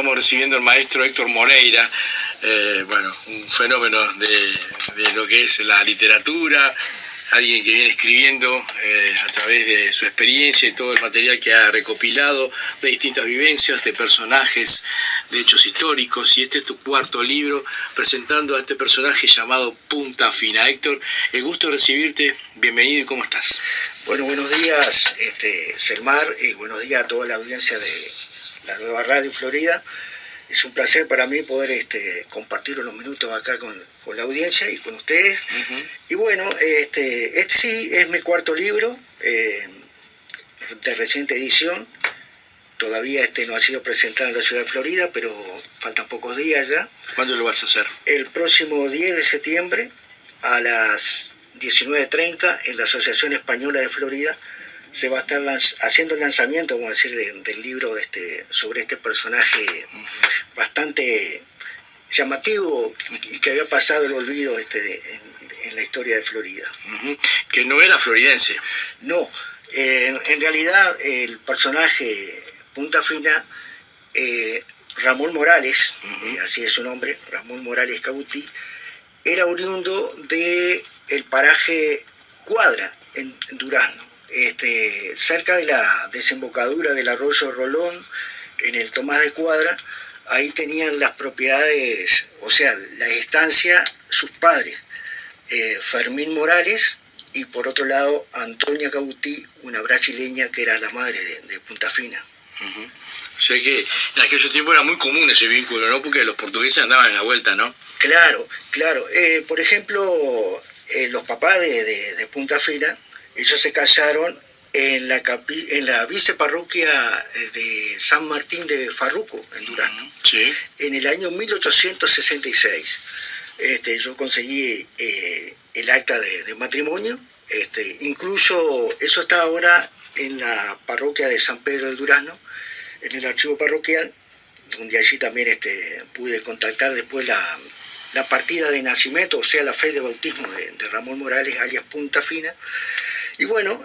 Estamos recibiendo al maestro Héctor Moreira, un fenómeno de lo que es la literatura, alguien que viene escribiendo a través de su experiencia y todo el material que ha recopilado de distintas vivencias, de personajes, de hechos históricos, y este es tu cuarto libro presentando a este personaje llamado Punta Fina. Héctor, el gusto de recibirte, bienvenido y ¿cómo estás? Bueno, buenos días, Selmar, y buenos días a toda la audiencia de la nueva radio Florida. Es un placer para mí poder compartir unos minutos acá con la audiencia y con ustedes. Uh-huh. Y bueno, este sí es mi cuarto libro de reciente edición. Todavía no ha sido presentado en la ciudad de Florida, pero faltan pocos días ya. ¿Cuándo lo vas a hacer? El próximo 10 de septiembre a las 19:30 en la Asociación Española de Florida se va a estar haciendo el lanzamiento, vamos a decir, del libro sobre este personaje bastante llamativo y que había pasado el olvido en la historia de Florida. Uh-huh. Que no era floridense. No, en realidad el personaje Punta Fina, Ramón Morales, uh-huh. Así es su nombre, Ramón Morales Cabutí, era oriundo del paraje Cuadra, en Durazno. Cerca de la desembocadura del arroyo Rolón, en el Tomás de Cuadra, ahí tenían las propiedades, o sea, la estancia, sus padres, Fermín Morales, y por otro lado, Antonia Cabutí, una brasileña que era la madre de Punta Fina. Uh-huh. O sea que en aquellos tiempos era muy común ese vínculo, ¿no? Porque los portugueses andaban en la vuelta, ¿no? Claro. Por ejemplo, los papás de Punta Fina, ellos se casaron en la viceparroquia de San Martín de Farruco, en Durazno, sí. En el año 1866. Yo conseguí el acta de matrimonio, incluso eso está ahora en la parroquia de San Pedro del Durazno, en el archivo parroquial, donde allí también pude contactar después la partida de nacimiento, o sea, la fe de bautismo de Ramón Morales, alias Punta Fina. Y bueno,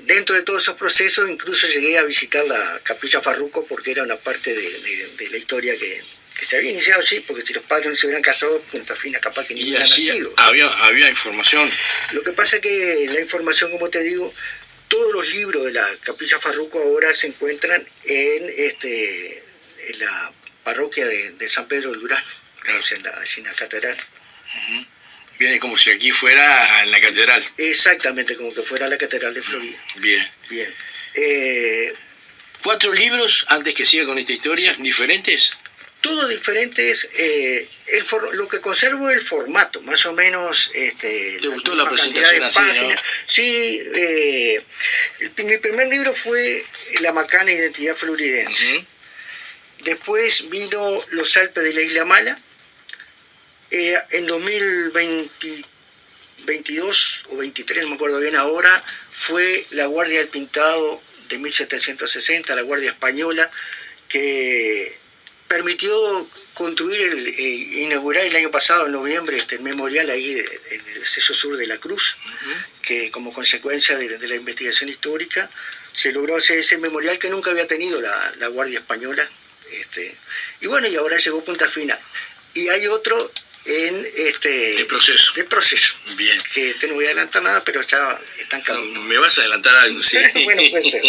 dentro de todos esos procesos incluso llegué a visitar la Capilla Farruco porque era una parte de la historia que se había iniciado, sí, porque si los padres no se hubieran casado, Punta Fina capaz que ni hubieran nacido. Había información. Lo que pasa es que la información, como te digo, todos los libros de la Capilla Farruco ahora se encuentran en la parroquia de San Pedro del Durazno, claro, o sea, en la catedral. Uh-huh. Viene como si aquí fuera en la catedral. Exactamente, como que fuera la catedral de Florida. Bien. 4 libros, antes que siga con esta historia, sí. ¿Diferentes? Todos diferentes. Lo que conservo es el formato, más o menos. ¿Te gustó la presentación así, páginas, ¿no? Sí. Mi primer libro fue La macana identidad floridense. Uh-huh. Después vino Los Alpes de la Isla Mala. En 2022 o 23, no me acuerdo bien ahora, fue La Guardia del Pintado de 1760, la Guardia Española, que permitió inaugurar el año pasado, en noviembre, el memorial ahí en el Sello Sur de la Cruz, uh-huh. Que como consecuencia de la investigación histórica se logró hacer ese memorial que nunca había tenido la Guardia Española. Y bueno, y ahora llegó Punta Fina. Y hay otro en de proceso. Bien. Que no voy a adelantar nada, pero ya está en camino. No, ¿me vas a adelantar algo? Sí. Bueno, puede ser.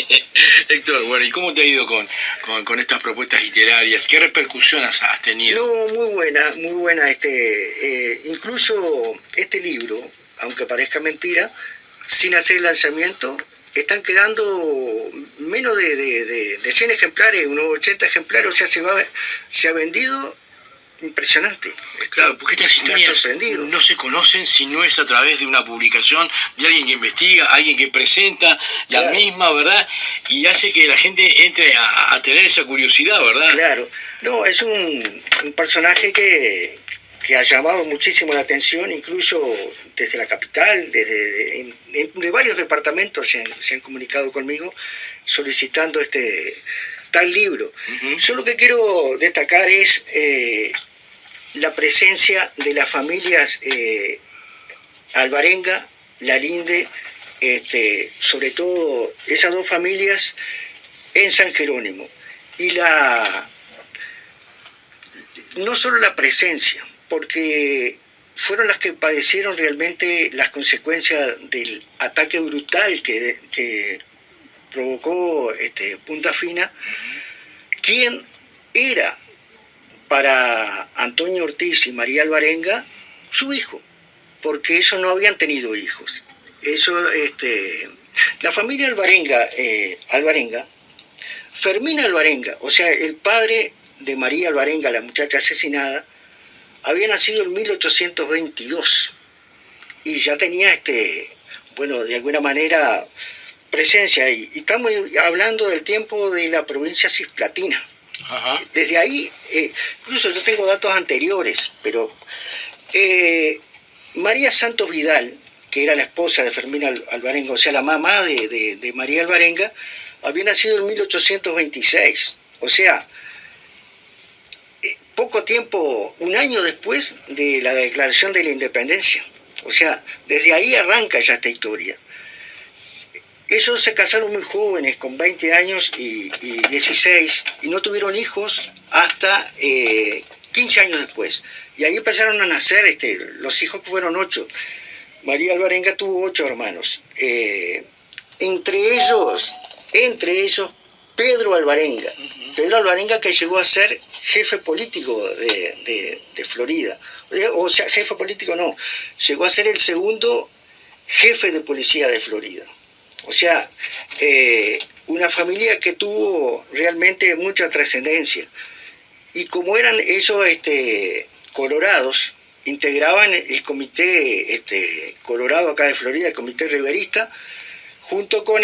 Héctor, ¿y cómo te ha ido con estas propuestas literarias? ¿Qué repercusión has tenido? No, muy buena. Incluso este libro, aunque parezca mentira, sin hacer el lanzamiento, están quedando menos de 100 ejemplares, unos 80 ejemplares, o sea, se ha vendido impresionante. Claro, porque estas historias no se conocen si no es a través de una publicación, de alguien que investiga, alguien que presenta la misma, ¿verdad? Y hace que la gente entre a tener esa curiosidad, ¿verdad? Claro. No, es un personaje que ha llamado muchísimo la atención, incluso desde la capital, de varios departamentos se han comunicado conmigo solicitando tal libro. Uh-huh. Yo lo que quiero destacar es la presencia de las familias Alvarenga, Lalinde, sobre todo esas dos familias en San Jerónimo. Y la no solo la presencia, porque fueron las que padecieron realmente las consecuencias del ataque brutal que provocó Punta Fina, quien era para Antonio Ortiz y María Alvarenga su hijo, porque ellos no habían tenido hijos. La familia Alvarenga, Fermín Alvarenga, o sea, el padre de María Alvarenga, la muchacha asesinada, había nacido en 1822 y ya tenía, de alguna manera presencia ahí. Y estamos hablando del tiempo de la provincia cisplatina. Ajá. Desde ahí, incluso yo tengo datos anteriores, pero María Santos Vidal, que era la esposa de Fermín Alvarenga, o sea, la mamá de María Alvarenga, había nacido en 1826. O sea, poco tiempo, un año después de la declaración de la independencia. O sea, desde ahí arranca ya esta historia. Ellos se casaron muy jóvenes, con 20 años y 16, y no tuvieron hijos hasta 15 años después. Y ahí empezaron a nacer los hijos, que fueron 8. María Alvarenga tuvo 8 hermanos. Entre ellos, Pedro Alvarenga. Pedro Alvarenga, que llegó a ser jefe político de Florida. O sea, jefe político no, llegó a ser el segundo jefe de policía de Florida. O sea, una familia que tuvo realmente mucha trascendencia. Y como eran ellos colorados, integraban el comité colorado acá de Florida, el comité riverista, junto con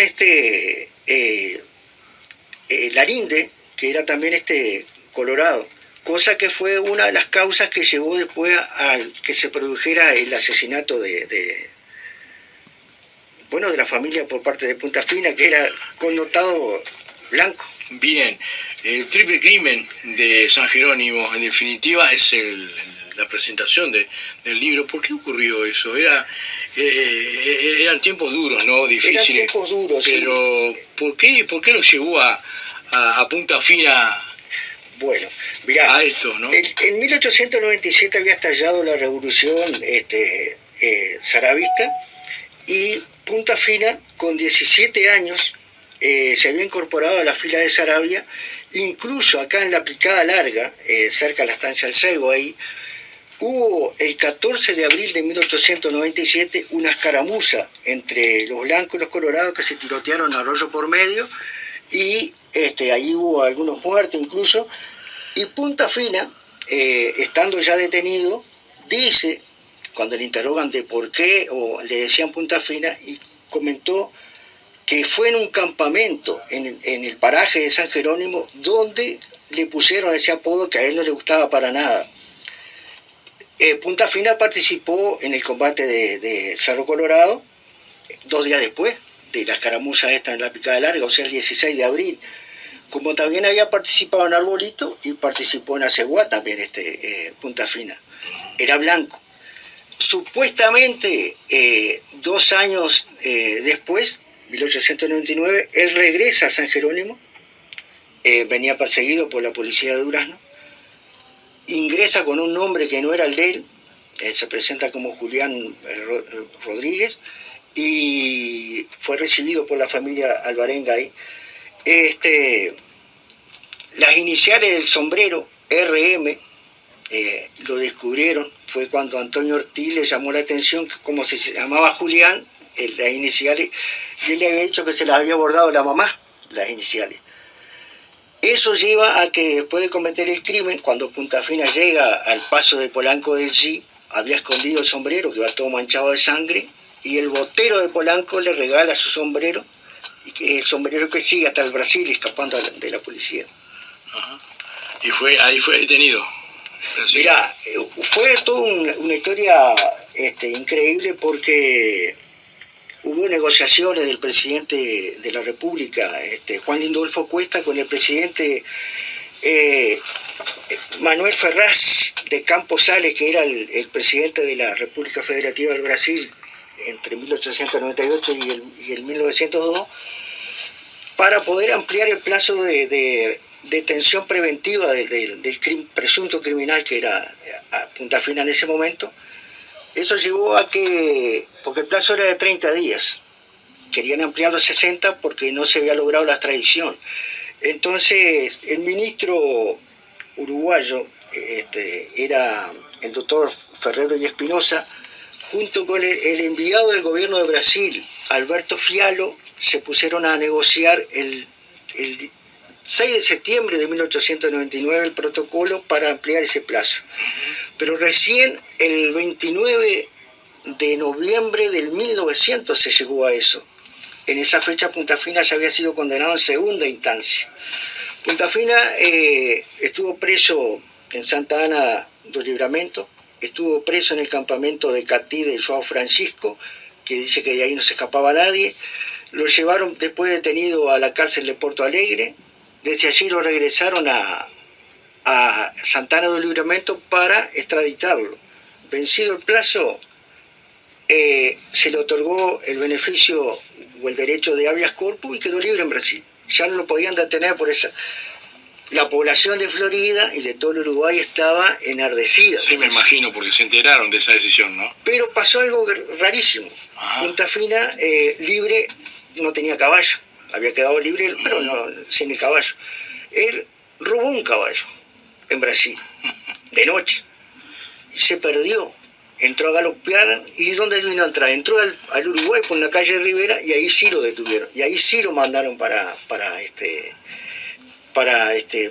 Larinde, que era también colorado, cosa que fue una de las causas que llevó después a que se produjera el asesinato de la familia por parte de Punta Fina, que era connotado blanco. Bien, el triple crimen de San Jerónimo, en definitiva, es la presentación del libro. ¿Por qué ocurrió eso? Eran tiempos duros, ¿no? Difíciles. Eran tiempos duros, pero sí. ¿Por qué lo llevó a Punta Fina? Bueno, mirá, a esto, ¿no? En 1897 había estallado la revolución zaravista, y Punta Fina, con 17 años, se había incorporado a la fila de Saravia. Incluso acá en la Picada Larga, cerca de la estancia del Seibo, ahí, hubo el 14 de abril de 1897 una escaramuza entre los blancos y los colorados, que se tirotearon arroyo por medio, y ahí hubo algunos muertos incluso. Y Punta Fina, estando ya detenido, dice, cuando le interrogan de por qué, o le decían Punta Fina, y comentó que fue en un campamento en el paraje de San Jerónimo donde le pusieron ese apodo que a él no le gustaba para nada. Punta Fina participó en el combate de Cerro Colorado 2 días después de la escaramuza esta en la Picada Larga, o sea, el 16 de abril. Como también había participado en Arbolito y participó en Aceguá también, Punta Fina. Era blanco. Supuestamente, 2 años después, 1899, él regresa a San Jerónimo, venía perseguido por la policía de Durazno, ingresa con un nombre que no era el de él, se presenta como Julián Rodríguez, y fue recibido por la familia Alvarenga ahí. Las iniciales del sombrero, RM, lo descubrieron, fue cuando Antonio Ortiz le llamó la atención que como se llamaba Julián, las iniciales, y él le había dicho que se las había bordado la mamá, las iniciales. Eso lleva a que después de cometer el crimen, cuando Punta Fina llega al paso de Polanco del G, había escondido el sombrero, que iba todo manchado de sangre, y el botero de Polanco le regala su sombrero, y el sombrero que sigue hasta el Brasil escapando de la policía. Ajá. Y ahí fue detenido. Mirá, fue toda una historia increíble, porque hubo negociaciones del presidente de la República, Juan Lindolfo Cuesta, con el presidente Manuel Ferraz de Campos Sales, que era el presidente de la República Federativa del Brasil entre 1898 y el 1902, para poder ampliar el plazo de detención preventiva presunto criminal que era a Punta Fina en ese momento. Eso llevó a que, porque el plazo era de 30 días, querían ampliarlo a 60 porque no se había logrado la extradición. Entonces el ministro uruguayo era el doctor Ferrero y Espinosa, junto con el enviado del gobierno de Brasil, Alberto Fialo, se pusieron a negociar el 6 de septiembre de 1899 el protocolo para ampliar ese plazo. Pero recién el 29 de noviembre del 1900 se llegó a eso. En esa fecha Punta Fina ya había sido condenado en segunda instancia. Punta Fina estuvo preso en Santa Ana do Livramento, estuvo preso en el campamento de Catí de João Francisco, que dice que de ahí no se escapaba nadie. Lo llevaron después detenido a la cárcel de Porto Alegre. Desde allí lo regresaron a Santa Ana do Livramento para extraditarlo. Vencido el plazo, se le otorgó el beneficio o el derecho de habeas corpus y quedó libre en Brasil. Ya no lo podían detener por esa... La población de Florida y de todo el Uruguay estaba enardecida. Sí, me imagino, porque se enteraron de esa decisión, ¿no? Pero pasó algo rarísimo. Ajá. Punta Fina, libre, no tenía caballo. Había quedado libre, pero no, sin el caballo. Él robó un caballo en Brasil, de noche, y se perdió. Entró a galopear, ¿y dónde vino a entrar? Entró al Uruguay por la calle Rivera y ahí sí lo detuvieron. Y ahí sí lo mandaron para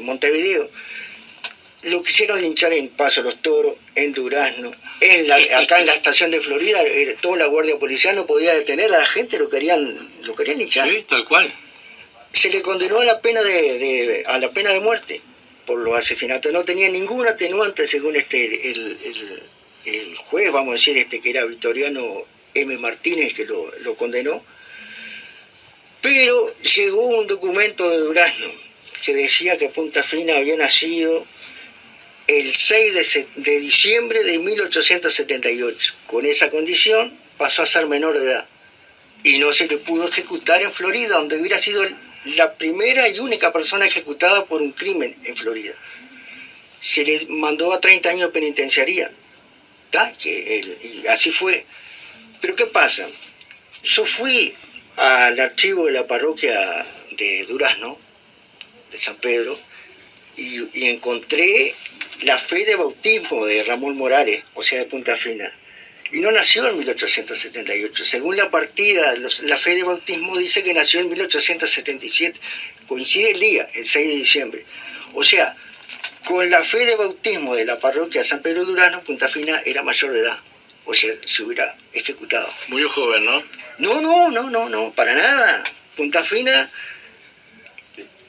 Montevideo. Lo quisieron linchar en Paso Los Toros, en Durazno, acá en la estación de Florida, toda la guardia policial no podía detener a la gente, lo querían linchar. Sí, tal cual. Se le condenó a la pena de muerte por los asesinatos. No tenía ningún atenuante según el juez, vamos a decir, que era Victoriano M. Martínez, que lo condenó. Pero llegó un documento de Durazno que decía que Punta Fina había nacido el 6 de diciembre de 1878. Con esa condición pasó a ser menor de edad y no se le pudo ejecutar en Florida, donde hubiera sido la primera y única persona ejecutada por un crimen en Florida. Se le mandó a 30 años de penitenciaría, y así fue. Pero ¿qué pasa? Yo fui al archivo de la parroquia de Durazno, de San Pedro, y encontré la fe de bautismo de Ramón Morales, o sea, de Punta Fina. Y no nació en 1878. Según la partida, la fe de bautismo dice que nació en 1877. Coincide el día, el 6 de diciembre. O sea, con la fe de bautismo de la parroquia San Pedro de Durazno, Punta Fina era mayor de edad. O sea, se hubiera ejecutado. Murió joven, ¿no? No, para nada. Punta Fina...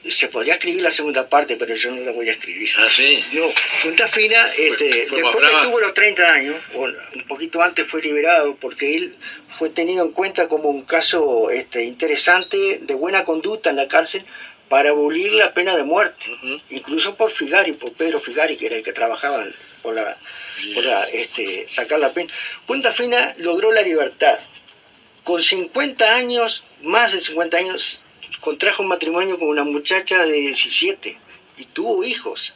Se podría escribir la segunda parte, pero yo no la voy a escribir. ¿Ah, sí? No, Punta Fina, después que tuvo los 30 años, o un poquito antes fue liberado, porque él fue tenido en cuenta como un caso interesante de buena conducta en la cárcel para abolir la pena de muerte. Incluso por Figari, por Pedro Figari, que era el que trabajaba por sacar la pena. Punta Fina logró la libertad. Con 50 años, más de 50 años, contrajo un matrimonio con una muchacha de 17 y tuvo hijos.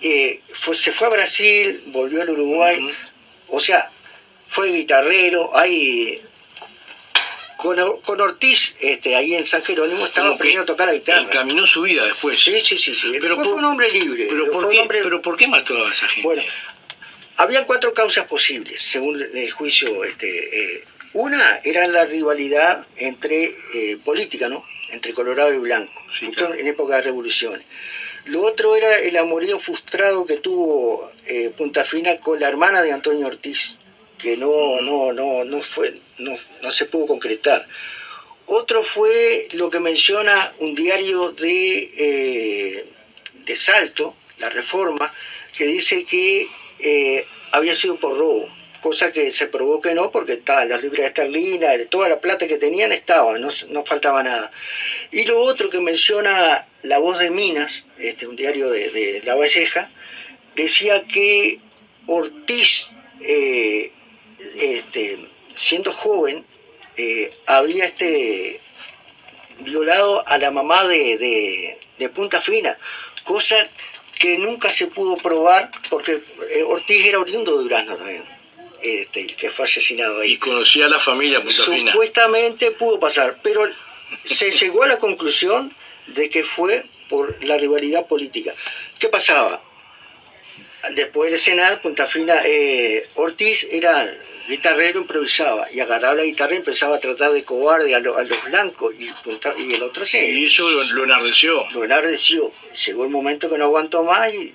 Se fue a Brasil, volvió al Uruguay, o sea, fue guitarrero. Con Ortiz, ahí en San Jerónimo, estaba aprendiendo a tocar la guitarra. Encaminó su vida después. Sí. Pero fue un hombre libre. ¿Pero por qué mató a esa gente? Bueno, había 4 causas posibles, según el juicio. Una era la rivalidad política, ¿no? Entre Colorado y Blanco, sí, justo claro, en época de revoluciones. Lo otro era el amorío frustrado que tuvo Punta Fina con la hermana de Antonio Ortiz, que no se pudo concretar. Otro fue lo que menciona un diario de Salto, La Reforma, que dice que había sido por robo, cosa que se probó que no, porque estaban las libras esterlinas, toda la plata que tenían estaba, no faltaba nada. Y lo otro que menciona La Voz de Minas, un diario de La Valleja, decía que Ortiz, siendo joven, había violado a la mamá de Punta Fina, cosa que nunca se pudo probar, porque Ortiz era oriundo de Durazno también, que fue asesinado ahí. Y conocía a la familia Punta Fina. Supuestamente pudo pasar, pero se llegó a la conclusión de que fue por la rivalidad política. ¿Qué pasaba? Después de cenar, Punta Fina, Ortiz era guitarrero, improvisaba, y agarraba la guitarra y empezaba a tratar de cobarde a los blancos, y el otro se... Y eso lo enardeció. Lo enardeció. Llegó el momento que no aguantó más y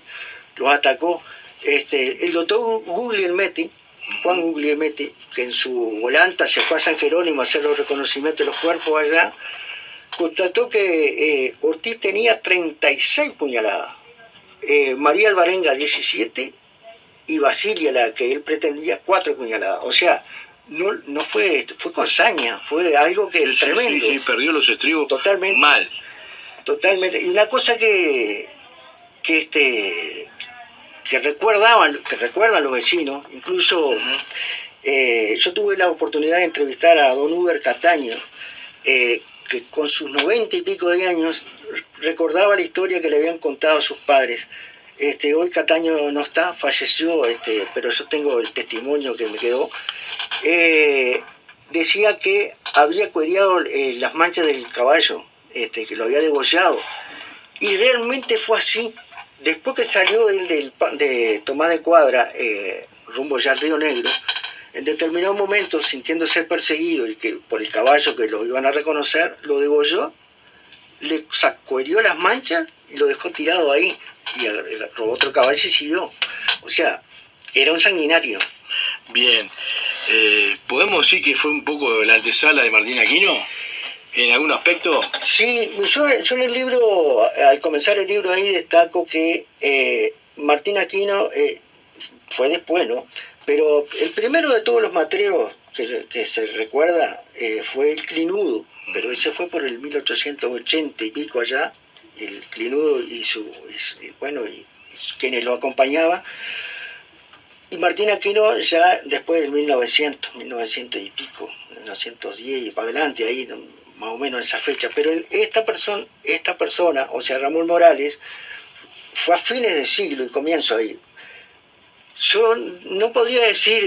los atacó. El doctor Guglielmetti, Juan Guglielmetti, que en su volanta se fue a San Jerónimo a hacer los reconocimientos de los cuerpos allá, constató que Ortiz tenía 36 puñaladas, María Alvarenga 17 y Basilia, la que él pretendía, 4 puñaladas. O sea, no fue con saña, fue algo que Sí, tremendo. Sí, perdió los estribos totalmente, mal. Totalmente. Y una cosa que recuerdan los vecinos, incluso yo tuve la oportunidad de entrevistar a don Uber Cataño, que con sus 90 y pico de años recordaba la historia que le habían contado a sus padres. Hoy Cataño no está, falleció, pero yo tengo el testimonio que me quedó. Decía que había cuereado las manchas del caballo, que lo había degollado, y realmente fue así. Después que salió de Tomás de Cuadra, rumbo ya al Río Negro, en determinado momento, sintiéndose perseguido y que por el caballo que lo iban a reconocer, lo degolló, le cuerió las manchas y lo dejó tirado ahí, y robó otro caballo y siguió. O sea, era un sanguinario. Bien, ¿podemos decir que fue un poco la antesala de Martín Aquino? ¿En algún aspecto? Sí, yo en el libro, al comenzar el libro ahí destaco que Martín Aquino fue después, ¿no? Pero el primero de todos los matreros que se recuerda fue el Clinudo, pero ese fue por el 1880 y pico allá, el Clinudo y quienes lo acompañaban. Y Martín Aquino ya después del 1900 y pico, 1910 y para adelante, ahí más o menos esa fecha. Pero esta persona, o sea, Ramón Morales, fue a fines de siglo y comienzo ahí. Yo no podría decir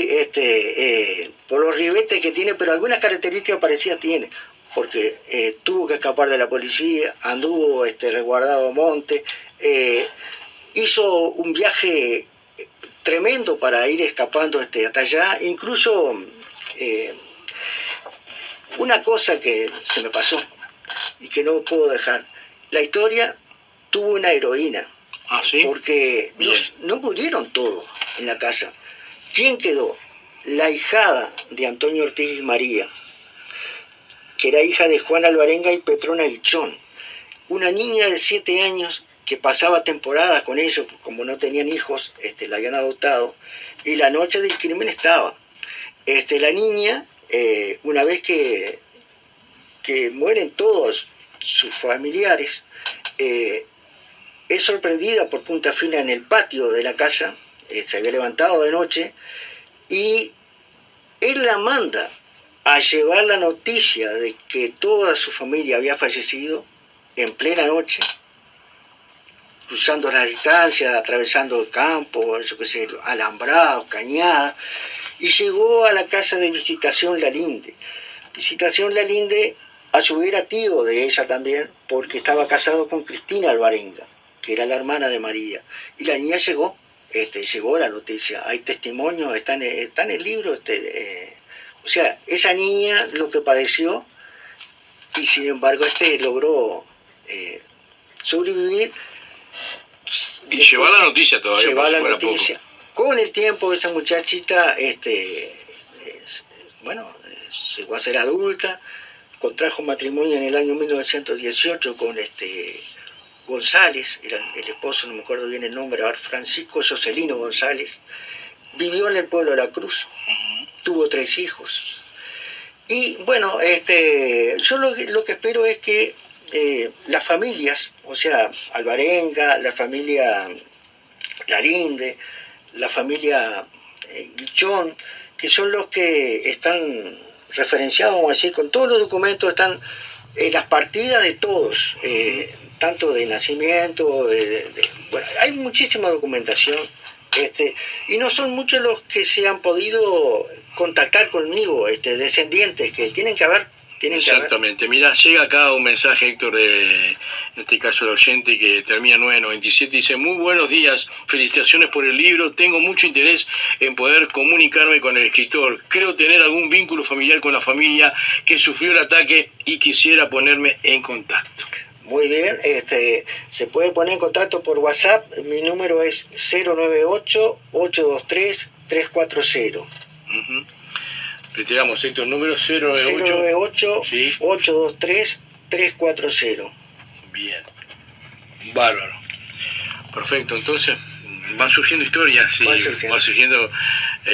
por los ribetes que tiene, pero algunas características parecidas tiene, porque tuvo que escapar de la policía, anduvo resguardado a monte, hizo un viaje tremendo para ir escapando hasta allá. Incluso una cosa que se me pasó y que no puedo dejar, la historia tuvo una heroína. ¿Ah, sí? Porque no murieron todos en la casa. ¿Quién quedó? La hijada de Antonio Ortiz y María, que era hija de Juan Alvarenga y Petrona Guichón, una niña de 7 años que pasaba temporadas con ellos, como no tenían hijos, la habían adoptado, y la noche del crimen estaba. La niña, una vez que mueren todos sus familiares, es sorprendida por Punta Fina en el patio de la casa, se había levantado de noche, y él la manda a llevar la noticia de que toda su familia había fallecido en plena noche, cruzando las distancias, atravesando el campo, yo qué sé, alambrados, cañadas, y llegó a la casa de Visitación Lalinde. Visitación Lalinde, a su vez, era tío de ella también, porque estaba casado con Cristina Alvarenga, que era la hermana de María, y la niña llegó la noticia, hay testimonios, está en el libro, o sea, esa niña lo que padeció, y sin embargo logró sobrevivir. Y llevar la noticia todavía. Llevar la noticia. Poco. Con el tiempo esa muchachita, llegó a ser adulta, contrajo matrimonio en el año 1918 con González, era el esposo, no me acuerdo bien el nombre, ahora Francisco Joselino González, vivió en el pueblo de La Cruz, tuvo 3 hijos. Y bueno, yo lo que espero es que las familias, o sea, Alvarenga, la familia Lalinde, la familia Guichón, que son los que están referenciados, vamos a decir, con todos los documentos, están las partidas de todos, tanto de nacimiento, bueno, hay muchísima documentación, y no son muchos los que se han podido contactar conmigo, descendientes, que tienen que haber. Exactamente. Mira, llega acá un mensaje, Héctor, en este caso el oyente que termina 997, dice: muy buenos días, felicitaciones por el libro, tengo mucho interés en poder comunicarme con el escritor, creo tener algún vínculo familiar con la familia que sufrió el ataque y quisiera ponerme en contacto. Muy bien, se puede poner en contacto por WhatsApp, mi número es 098-823-340. Uh-huh. Reiteramos, Héctor, número 098 ¿Sí? 823-340. Bien, bárbaro. Perfecto, entonces van surgiendo historias, sí, van surgiendo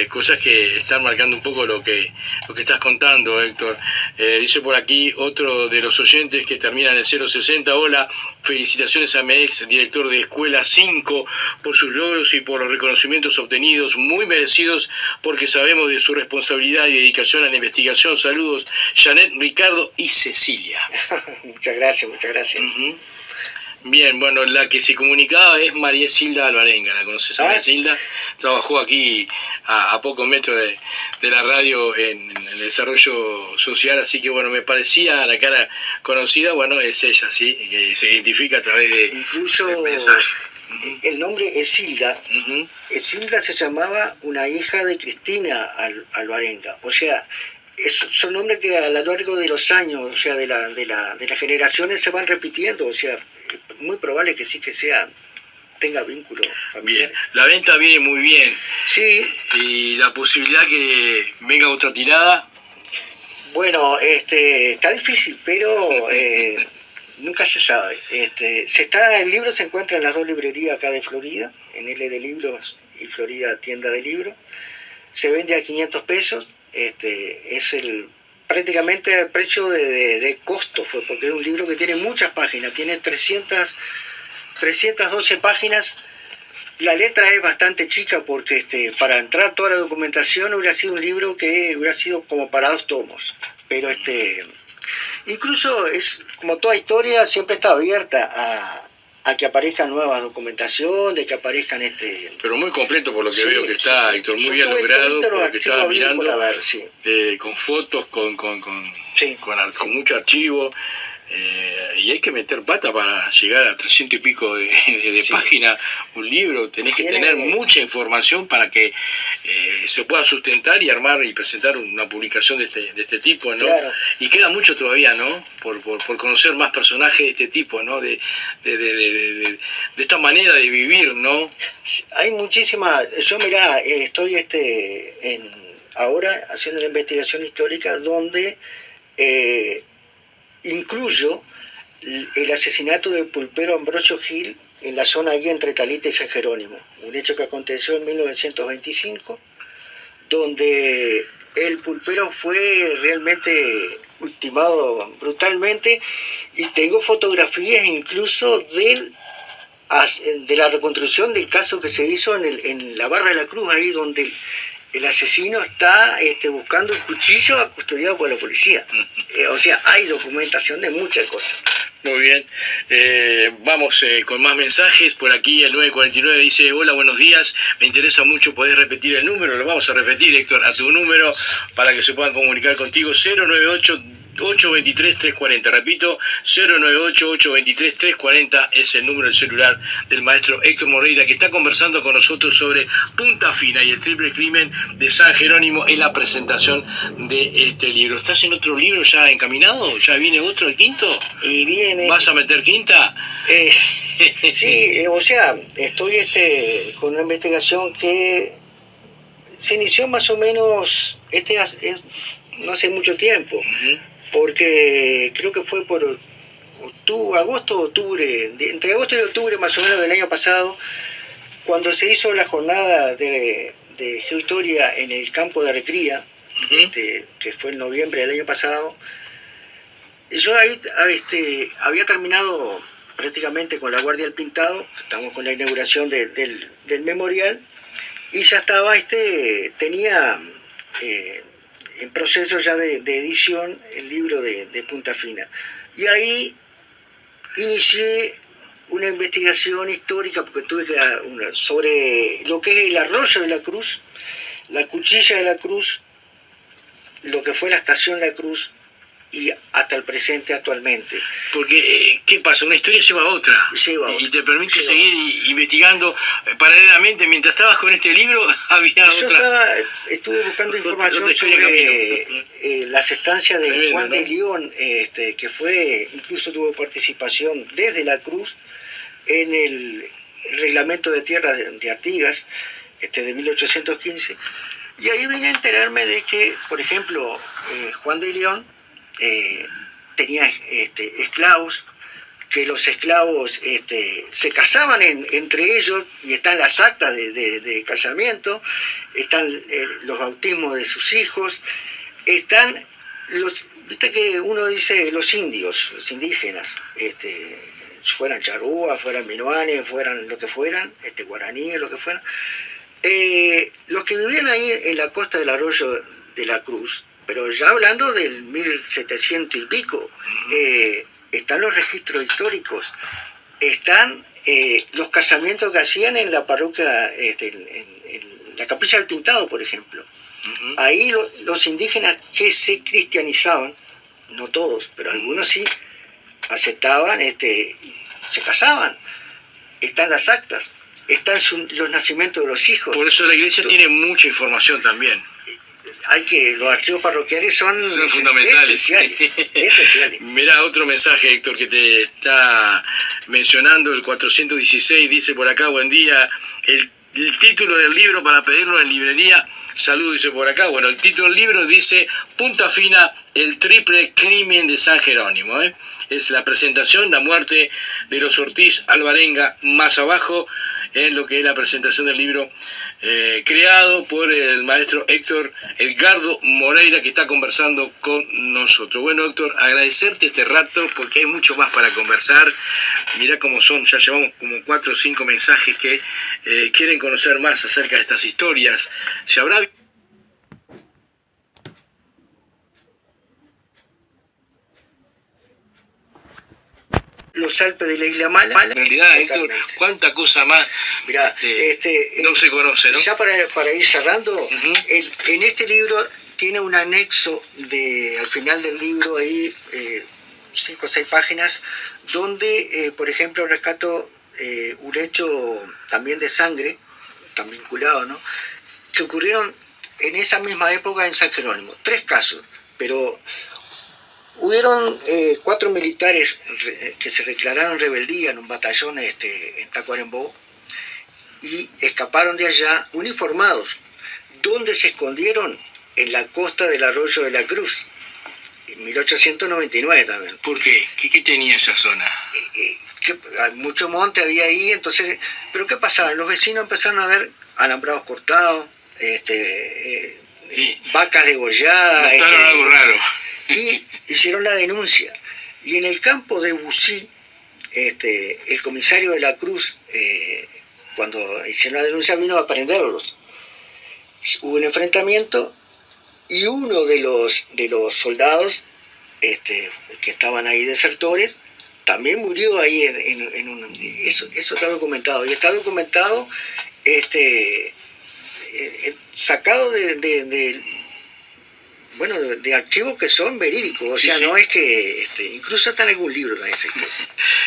cosas que están marcando un poco lo que estás contando, Héctor. Dice por aquí otro de los oyentes que termina en el 060: hola, felicitaciones a mi ex director de Escuela 5 por sus logros y por los reconocimientos obtenidos, muy merecidos, porque sabemos de su responsabilidad y dedicación a la investigación. Saludos, Janet, Ricardo y Cecilia. Muchas gracias, muchas gracias. Uh-huh. Bien, bueno, la que se comunicaba es María Silda Alvarenga. ¿La conoces a María Silda? Trabajó aquí a pocos metros de la radio en el desarrollo social, así que bueno, me parecía la cara conocida. Bueno, es ella, sí, que se identifica a través de incluso del mensaje. El nombre Esilda. Uh-huh. Esilda se llamaba una hija de Cristina Alvarenga, o sea, son nombres que a lo largo de los años, o sea, de las generaciones se van repitiendo, o sea, es muy probable que sí que tenga vínculo familiar. Bien, la venta viene muy bien. Sí. Y la posibilidad que venga otra tirada. Bueno, está difícil, pero nunca se sabe. El libro se encuentra en las dos librerías acá de Florida, en L de Libros y Florida Tienda de Libros. Se vende a 500 pesos. Es prácticamente el precio de costo, porque es un libro que tiene muchas páginas, tiene 312 páginas. La letra es bastante chica porque para entrar toda la documentación hubiera sido un libro que hubiera sido como para 2 tomos, pero incluso es como toda historia, siempre está abierta a que aparezcan nuevas documentaciones, que aparezcan Pero muy completo por lo que veo que está, sí. Héctor, muy bien logrado, porque estaba mirando ver, sí. Con fotos, con mucho archivo, y hay que meter pata para llegar a 300 y pico de sí. páginas, un libro, tenés que tener mucha información para que se pueda sustentar y armar y presentar una publicación de este tipo, ¿no? Claro. Y queda mucho todavía, ¿no? Por conocer más personajes de este tipo, ¿no? De esta manera de vivir, ¿no? Hay muchísimas. Yo, mirá, estoy ahora haciendo una investigación histórica donde incluyo el asesinato del pulpero Ambrosio Gil en la zona ahí entre Talita y San Jerónimo, un hecho que aconteció en 1925, donde el pulpero fue realmente ultimado brutalmente, y tengo fotografías incluso de la reconstrucción del caso que se hizo en la Barra de la Cruz, ahí donde el asesino está buscando un cuchillo custodiado por la policía. O sea, hay documentación de muchas cosas. Muy bien. Vamos con más mensajes. Por aquí el 949 dice: hola, buenos días. Me interesa mucho poder repetir el número. Lo vamos a repetir, Héctor, a tu número para que se puedan comunicar contigo. 098-823-340. Repito, 098-823-340 es el número del celular del maestro Héctor Moreira, que está conversando con nosotros sobre Punta Fina y el triple crimen de San Jerónimo en la presentación de este libro. ¿Estás en otro libro ya encaminado? ¿Ya viene otro, el quinto? Y viene... ¿Vas a meter quinta? Sí, o sea, estoy con una investigación que se inició más o menos no hace mucho tiempo. Uh-huh. Porque creo que fue por agosto o octubre, entre agosto y octubre más o menos del año pasado, cuando se hizo la jornada de geohistoria en el campo de Recría, uh-huh. Que fue en noviembre del año pasado. Yo ahí había terminado prácticamente con la Guardia del Pintado, estamos con la inauguración del memorial, y ya estaba, tenía en proceso ya de edición el libro de Punta Fina. Y ahí inicié una investigación histórica porque tuve que sobre lo que es el arroyo de la Cruz, la cuchilla de la Cruz, lo que fue la estación de la Cruz y hasta el presente actualmente. Porque, ¿qué pasa? Una historia lleva a otra. Y te permite seguir investigando paralelamente. Mientras estabas con este libro, había otra. Estuve buscando información sobre las estancias de tremendo, Juan de León, que incluso tuvo participación desde la Cruz en el reglamento de tierra de Artigas, de 1815. Y ahí vine a enterarme de que, por ejemplo, Juan de León tenía esclavos, que los esclavos se casaban entre ellos, y están las actas de casamiento, están los bautismos de sus hijos, están viste que uno dice los indios, los indígenas, fueran charrúas, fueran minoanes, fueran lo que fueran, guaraníes, lo que fueran, los que vivían ahí en la costa del arroyo de la Cruz, pero ya hablando del 1700 y pico, están los registros históricos, están los casamientos que hacían en la parroquia, en la Capilla del Pintado, por ejemplo. Ahí los indígenas que se cristianizaban, no todos, pero algunos sí, aceptaban, se casaban. Están las actas, están los nacimientos de los hijos. Por eso la iglesia tiene mucha información también. Los archivos parroquiales son fundamentales. Esenciales. Mirá, otro mensaje, Héctor, que te está mencionando, el 416, dice por acá: buen día, el título del libro para pedirlo en librería, saludo, dice por acá. Bueno, el título del libro dice Punta Fina, el triple crimen de San Jerónimo, Es la presentación, la muerte de los Ortiz Alvarenga, más abajo, en lo que es la presentación del libro, creado por el maestro Héctor Edgardo Moreira, que está conversando con nosotros. Bueno, Héctor, agradecerte este rato porque hay mucho más para conversar. Mirá cómo son, ya llevamos como 4 o 5 mensajes que quieren conocer más acerca de estas historias. ¿Se habrá los Alpes de la Isla Mala? En realidad, Héctor, cuánta cosa más. Mirá, no se conoce, ¿no? Ya para ir cerrando, en este libro tiene un anexo al final del libro, ahí 5 o 6 páginas, donde, por ejemplo, rescato un hecho también de sangre, tan vinculado, ¿no?, que ocurrieron en esa misma época en San Jerónimo. 3 casos, pero hubieron 4 militares que se declararon rebeldía en un batallón en Tacuarembó y escaparon de allá uniformados. ¿Dónde se escondieron? En la costa del arroyo de la Cruz, en 1899 también. ¿Por qué? ¿Qué tenía esa zona? Mucho monte había ahí, entonces, pero ¿qué pasaba? Los vecinos empezaron a ver alambrados cortados, vacas degolladas. Notaron algo raro. Y hicieron la denuncia. Y en el campo de Bucí, el comisario de la Cruz, cuando hicieron la denuncia, vino a prenderlos. Hubo un enfrentamiento y uno de los soldados que estaban ahí desertores también murió ahí eso está documentado. Y está documentado sacado de archivos que son verídicos, o sea, sí. No es que, incluso está en algún libro también esa historia.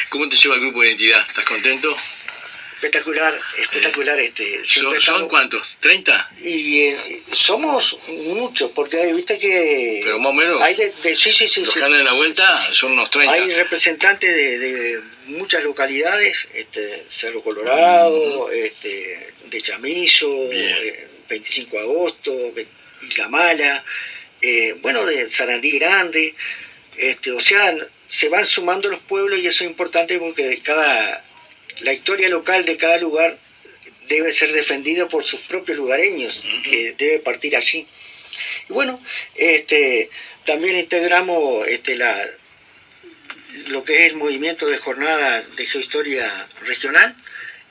¿Cómo te lleva el grupo de identidad? ¿Estás contento? Espectacular. ¿Son cuántos? ¿30? Y somos muchos, porque viste que... Pero más o menos, hay sí. Los que andan en la vuelta son unos 30. Hay representantes de muchas localidades, Cerro Colorado, de Chamizo, 25 de agosto, Isla Mala, de Sarandí Grande, o sea, se van sumando los pueblos, y eso es importante porque la historia local de cada lugar debe ser defendida por sus propios lugareños, que debe partir así. Y bueno, también integramos lo que es el movimiento de jornada de geohistoria regional,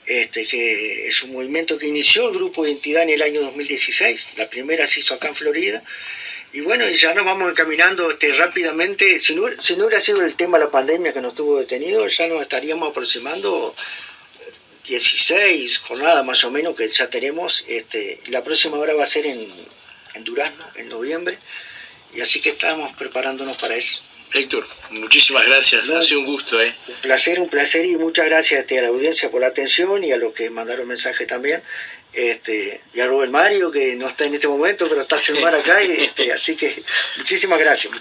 que es un movimiento que inició el grupo de identidad en el año 2016, la primera se hizo acá en Florida, Y bueno, y ya nos vamos encaminando rápidamente. Si no hubiera sido el tema de la pandemia que nos tuvo detenidos, ya nos estaríamos aproximando 16 jornadas más o menos que ya tenemos. La próxima hora va a ser en Durazno, en noviembre. Y así que estamos preparándonos para eso. Héctor, muchísimas gracias, No, ha sido un gusto. Un placer y muchas gracias a la audiencia por la atención y a los que mandaron mensaje también. Y a Rubén Mario, que no está en este momento, pero está hace un bar acá, así que muchísimas gracias.